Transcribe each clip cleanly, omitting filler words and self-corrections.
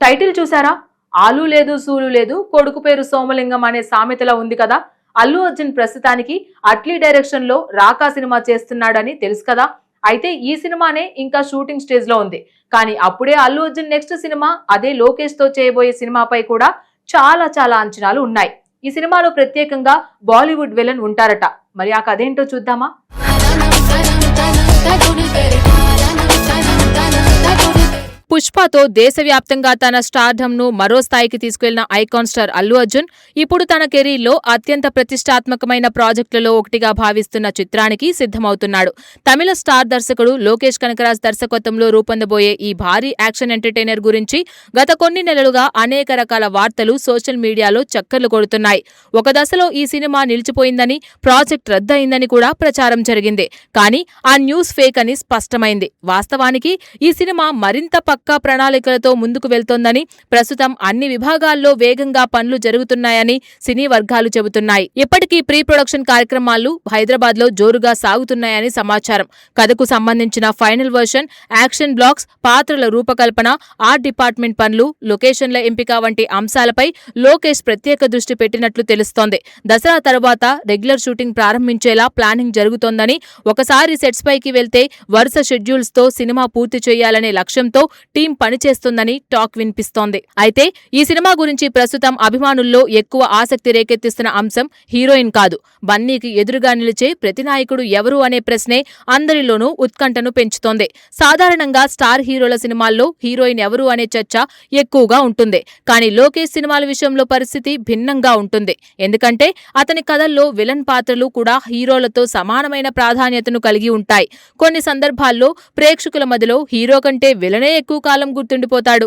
Title చూసారా? ఆలు లేదు సూలు లేదు, కొడుకు పేరు సోమలింగం అనే సామెతలా ఉంది కదా. అల్లు అర్జున్ ప్రస్తుతానికి అట్లీ డైరెక్షన్ లో రాకా సినిమా చేస్తున్నాడని తెలుసు కదా. అయితే ఈ సినిమానే ఇంకా షూటింగ్ స్టేజ్ లో ఉంది. కానీ అప్పుడే అల్లు అర్జున్ నెక్స్ట్ సినిమా అదే లోకేష్ తో చేయబోయే సినిమాపై కూడా చాలా అంచనాలు ఉన్నాయి. ఈ సినిమాలో ప్రత్యేకంగా బాలీవుడ్ విలన్ ఉంటారట. మరి ఆ కథ ఏంటో చూద్దామా? పుష్పతో దేశవ్యాప్తంగా తన స్టార్డమ్ ను మరో స్థాయికి తీసుకెళ్లిన ఐకాన్ స్టార్ అల్లు అర్జున్ ఇప్పుడు తన కెరీర్లో అత్యంత ప్రతిష్టాత్మకమైన ప్రాజెక్టులలో ఒకటిగా భావిస్తున్న చిత్రానికి సిద్ధమవుతున్నాడు. తమిళ స్టార్ దర్శకుడు లోకేష్ కనకరాజ్ దర్శకత్వంలో రూపొందబోయే ఈ భారీ యాక్షన్ ఎంటర్టైనర్ గురించి గత కొన్ని నెలలుగా అనేక రకాల వార్తలు సోషల్ మీడియాలో చక్కర్లు కొడుతున్నాయి. ఒక దశలో ఈ సినిమా నిలిచిపోయిందని, ప్రాజెక్ట్ రద్దయిందని కూడా ప్రచారం జరిగింది. కానీ ఆ న్యూస్ ఫేక్ అని స్పష్టమైంది. వాస్తవానికి ఈ సినిమా మరింత పక్కా ప్రణాళికలతో ముందుకు వెళ్తోందని, ప్రస్తుతం అన్ని విభాగాల్లో వేగంగా పనులు జరుగుతున్నాయని సినీ వర్గాలు చెబుతున్నాయి. ఇప్పటికీ ప్రీ ప్రొడక్షన్ కార్యక్రమాలు హైదరాబాద్ లో జోరుగా సాగుతున్నాయని సమాచారం. కథకు సంబంధించిన ఫైనల్ వర్షన్, యాక్షన్ బ్లాక్స్, పాత్రల రూపకల్పన, ఆర్ట్ డిపార్ట్మెంట్ పనులు, లొకేషన్ల ఎంపిక వంటి అంశాలపై లోకేష్ ప్రత్యేక దృష్టి పెట్టినట్లు తెలుస్తోంది. దసరా తర్వాత రెగ్యులర్ షూటింగ్ ప్రారంభించేలా ప్లానింగ్ జరుగుతోందని, ఒకసారి సెట్స్ పైకి వెళ్తే వరుస షెడ్యూల్స్ తో సినిమా పూర్తి చేయాలనే లక్ష్యంతో టీం పనిచేస్తుందని టాక్ వినిపిస్తోంది. అయితే ఈ సినిమా గురించి ప్రస్తుతం అభిమానుల్లో ఎక్కువ ఆసక్తి రేకెత్తిస్తున్న అంశం హీరోయిన్ కాదు. బన్నీకి ఎదురుగా నిలిచే ప్రతినాయకుడు ఎవరు అనే ప్రశ్నే అందరిలోనూ ఉత్కంఠను పెంచుతోంది. సాధారణంగా స్టార్ హీరోల సినిమాల్లో హీరోయిన్ ఎవరు అనే చర్చ ఎక్కువగా ఉంటుంది. కానీ లోకేష్ సినిమాల విషయంలో పరిస్థితి భిన్నంగా ఉంటుంది. ఎందుకంటే అతని కథల్లో విలన్ పాత్రలు కూడా హీరోలతో సమానమైన ప్రాధాన్యతను కలిగి ఉంటాయి. కొన్ని సందర్భాల్లో ప్రేక్షకుల మధ్యలో హీరో కంటే విలనే ఎక్కువ కాలం గుర్తుండిపోతాడు.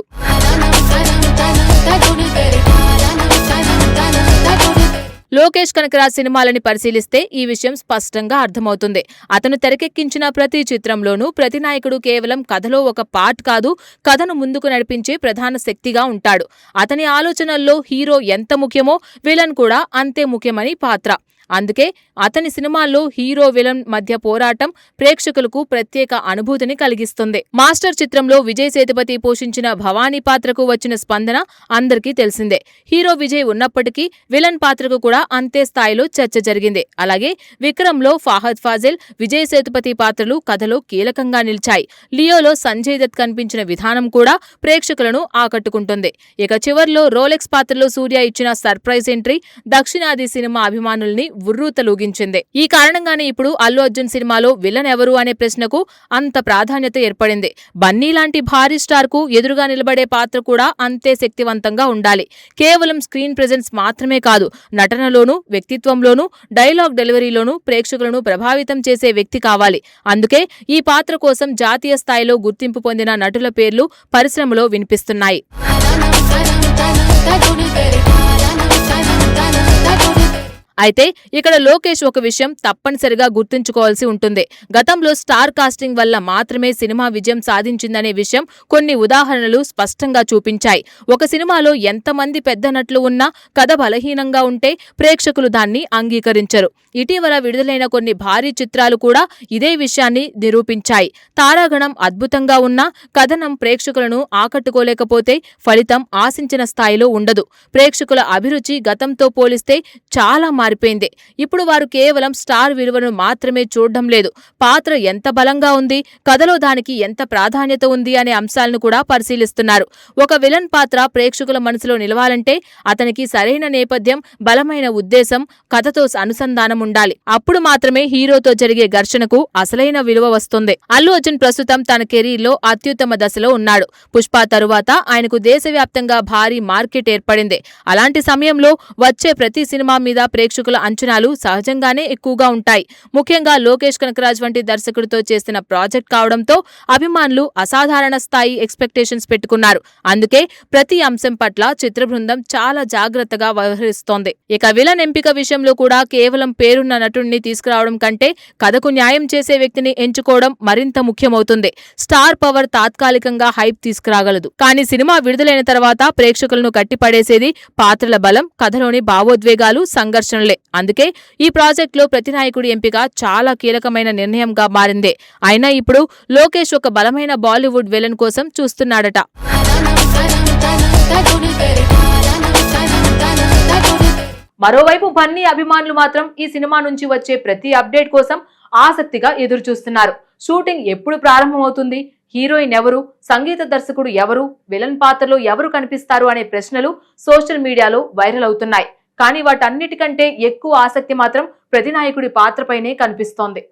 లోకేష్ కనకరాజ్ సినిమాలని పరిశీలిస్తే ఈ విషయం స్పష్టంగా అర్థమవుతుంది. అతను తెరకెక్కించిన ప్రతి చిత్రంలోనూ ప్రతినాయకుడు కేవలం కథలో ఒక పార్ట్ కాదు, కథను ముందుకు నడిపించే ప్రధాన శక్తిగా ఉంటాడు. అతని ఆలోచనల్లో హీరో ఎంత ముఖ్యమో విలన్ కూడా అంతే ముఖ్యమని పాత్ర. అందుకే అతని సినిమాల్లో హీరో విలన్ మధ్య పోరాటం ప్రేక్షకులకు ప్రత్యేక అనుభూతిని కలిగిస్తుంది. మాస్టర్ చిత్రంలో విజయ్ సేతుపతి పోషించిన భవానీ పాత్రకు వచ్చిన స్పందన అందరికీ తెలిసిందే. హీరో విజయ్ ఉన్నప్పటికీ విలన్ పాత్రకు కూడా అంతే స్థాయిలో చర్చ జరిగింది. అలాగే విక్రమ్లో ఫాహద్ ఫాజిల్, విజయ్ సేతుపతి పాత్రలు కథలో కీలకంగా నిలిచాయి. లియోలో సంజయ్ దత్ కనిపించిన విధానం కూడా ప్రేక్షకులను ఆకట్టుకుంటుంది. ఇక చివర్లో రోలెక్స్ పాత్రలో సూర్య ఇచ్చిన సర్ప్రైజ్ ఎంట్రీ దక్షిణాది సినిమా అభిమానుల్ని ఉర్రూతలూగించింది. ఈ కారణంగానే ఇప్పుడు అల్లు అర్జున్ సినిమాలో విలన్ ఎవరు అనే ప్రశ్నకు అంత ప్రాధాన్యత ఏర్పడింది. బన్నీ లాంటి భారీ స్టార్ కు ఎదురుగా నిలబడే పాత్ర కూడా అంతే శక్తివంతంగా ఉండాలి. కేవలం స్క్రీన్ ప్రెజెన్స్ మాత్రమే కాదు, నటనలోనూ, వ్యక్తిత్వంలోనూ, డైలాగ్ డెలివరీలోనూ ప్రేక్షకులను ప్రభావితం చేసే వ్యక్తి కావాలి. అందుకే ఈ పాత్ర కోసం జాతీయ స్థాయిలో గుర్తింపు పొందిన నటుల పేర్లు పరిశ్రమలో వినిపిస్తున్నాయి. అయితే ఇక్కడ లోకేష్ ఒక విషయం తప్పనిసరిగా గుర్తుంచుకోవాల్సి ఉంటుంది. గతంలో స్టార్ కాస్టింగ్ వల్ల మాత్రమే సినిమా విజయం సాధించిందనే విషయం కొన్ని ఉదాహరణలు స్పష్టంగా చూపించాయి. ఒక సినిమాలో ఎంతమంది పెద్ద నటులు ఉన్నా కథ బలహీనంగా ఉంటే ప్రేక్షకులు దాన్ని అంగీకరించరు. ఇటీవల విడుదలైన కొన్ని భారీ చిత్రాలు కూడా ఇదే విషయాన్ని నిరూపించాయి. తారాగణం అద్భుతంగా ఉన్నా కథనం ప్రేక్షకులను ఆకట్టుకోలేకపోతే ఫలితం ఆశించిన స్థాయిలో ఉండదు. ప్రేక్షకుల అభిరుచి గతంతో పోలిస్తే చాలా మారిపోయింది. ఇప్పుడు వారు కేవలం స్టార్ విలువను మాత్రమే చూడడం లేదు, పాత్ర ఎంత బలంగా ఉంది, కథలో దానికి ఎంత ప్రాధాన్యత ఉంది అనే అంశాలను కూడా పరిశీలిస్తున్నారు. ఒక విలన్ పాత్ర ప్రేక్షకుల మనసులో నిలవాలంటే అతనికి సరైన నేపథ్యం, బలమైన ఉద్దేశం, కథతో అనుసంధానం ఉండాలి. అప్పుడు మాత్రమే హీరోతో జరిగే ఘర్షణకు అసలైన విలువ వస్తుంది. అల్లు అర్జున్ ప్రస్తుతం తన కెరీర్లో అత్యుత్తమ దశలో ఉన్నాడు. పుష్ప తరువాత ఆయనకు దేశవ్యాప్తంగా భారీ మార్కెట్ ఏర్పడింది. అలాంటి సమయంలో వచ్చే ప్రతి సినిమా మీద ప్రేక్షకుల అంచనాలు సహజంగానే ఎక్కువగా ఉంటాయి. ముఖ్యంగా లోకేష్ కనకరాజ్ వంటి దర్శకుడితో చేసిన ప్రాజెక్ట్ కావడంతో అభిమానులు అసాధారణ స్థాయి ఎక్స్పెక్టేషన్స్ పెట్టుకున్నారు. అందుకే ప్రతి అంశం పట్ల చిత్ర బృందం చాలా జాగ్రత్తగా వ్యవహరిస్తోంది. ఇక విలన్ ఎంపిక విషయంలో కూడా కేవలం పేరున్న నటుడిని తీసుకురావడం కంటే కథకు న్యాయం చేసే వ్యక్తిని ఎంచుకోవడం మరింత ముఖ్యమవుతుంది. స్టార్ పవర్ తాత్కాలికంగా హైప్ తీసుకురాగలదు, కానీ సినిమా విడుదలైన తర్వాత ప్రేక్షకులను కట్టిపడేసేది పాత్రల బలం, కథలోని భావోద్వేగాలు, సంఘర్షణలే. అందుకే ఈ ప్రాజెక్టులో ప్రతినాయకుడి ఎంపిక చాలా కీలకమైన నిర్ణయంగా మారింది. అయినా ఇప్పుడు లోకేష్ ఒక బలమైన బాలీవుడ్ విలన్ కోసం చూస్తున్నాడట. మరోవైపు బన్నీ అభిమానులు మాత్రం ఈ సినిమా నుంచి వచ్చే ప్రతి అప్డేట్ కోసం ఆసక్తిగా ఎదురు చూస్తున్నారు. షూటింగ్ ఎప్పుడు ప్రారంభమవుతుంది, హీరోయిన్ ఎవరు, సంగీత దర్శకుడు ఎవరు, విలన్ పాత్రలో ఎవరు కనిపిస్తారు అనే ప్రశ్నలు సోషల్ మీడియాలో వైరల్ అవుతున్నాయి. కానీ వాటన్నిటికంటే ఎక్కువ ఆసక్తి మాత్రం ప్రతినాయకుడి పాత్రపైనే కనిపిస్తోంది.